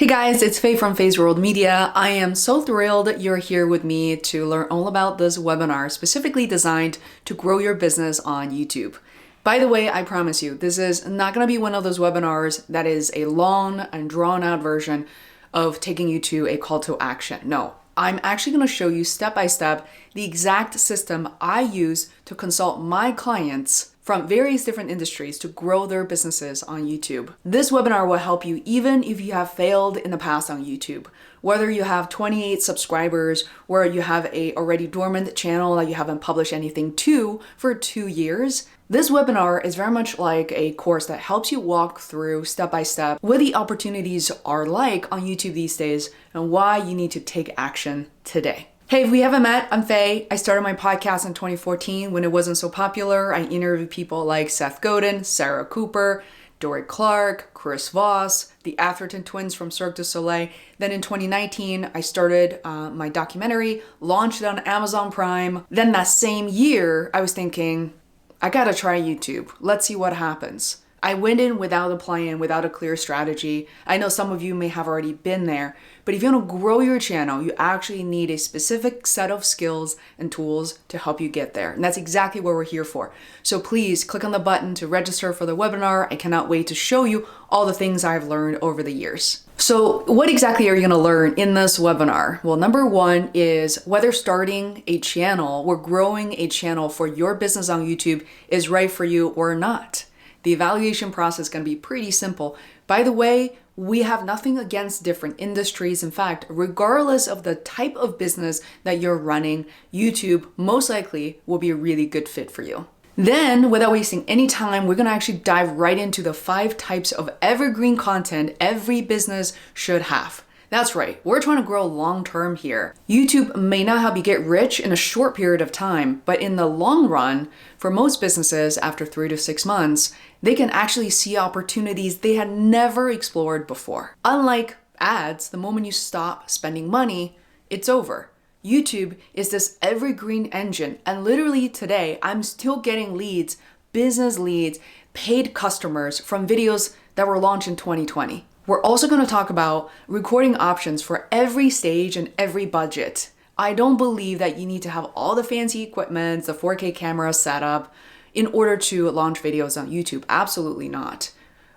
Hey guys, it's Faye from Feisworld Media. I am so thrilled you're here with me to learn all about this webinar specifically designed to grow your business on YouTube. By the way, I promise you, this is not going to be one of those webinars that is a long and drawn out version of taking you to a call to action. No, I'm actually going to show you step by step the exact system I use to consult my clients from various different industries to grow their businesses on YouTube. This webinar will help you even if you have failed in the past on YouTube. Whether you have 28 subscribers, or you have a already dormant channel that you haven't published anything to for 2 years, this webinar is very much like a course that helps you walk through step by step what the opportunities are like on YouTube these days and why you need to take action today. Hey, if we haven't met, I'm Faye. I started my podcast in 2014 when it wasn't so popular. I interviewed people like Seth Godin, Sarah Cooper, Dory Clark, Chris Voss, the Atherton twins from Cirque du Soleil. Then in 2019, I started my documentary, launched it on Amazon Prime. Then that same year, I was thinking, I gotta try YouTube. Let's see what happens. I went in without a plan, without a clear strategy. I know some of you may have already been there, but if you want to grow your channel, you actually need a specific set of skills and tools to help you get there. And that's exactly what we're here for. So please click on the button to register for the webinar. I cannot wait to show you all the things I've learned over the years. So what exactly are you going to learn in this webinar? Well, number one is whether starting a channel or growing a channel for your business on YouTube is right for you or not. The evaluation process is going to be pretty simple. By the way, we have nothing against different industries. In fact, regardless of the type of business that you're running, YouTube most likely will be a really good fit for you. Then, without wasting any time, we're going to actually dive right into the 5 types of evergreen content every business should have. That's right, we're trying to grow long-term here. YouTube may not help you get rich in a short period of time, but in the long run, for most businesses, after 3 to 6 months, they can actually see opportunities they had never explored before. Unlike ads, the moment you stop spending money, it's over. YouTube is this evergreen engine, and literally today, I'm still getting leads, business leads, paid customers from videos that were launched in 2020. We're also going to talk about recording options for every stage and every budget. I don't believe that you need to have all the fancy equipment, the 4K camera set up in order to launch videos on YouTube. Absolutely not.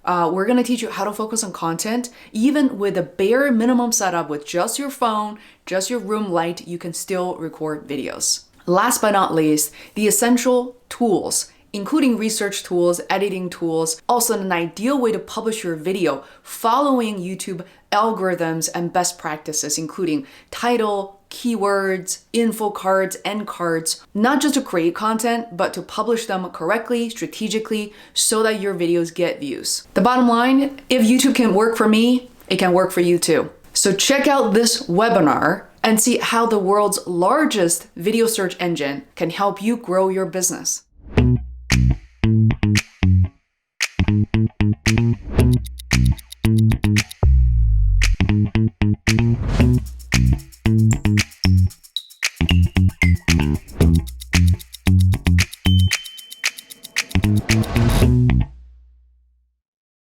We're going to teach you how to focus on content. Even with a bare minimum setup with just your phone, just your room light, you can still record videos. Last but not least, the essential tools, including research tools, editing tools, also an ideal way to publish your video, following YouTube algorithms and best practices, including title, keywords, info cards, end cards, not just to create content, but to publish them correctly, strategically, so that your videos get views. The bottom line, if YouTube can work for me, it can work for you too. So check out this webinar and see how the world's largest video search engine can help you grow your business.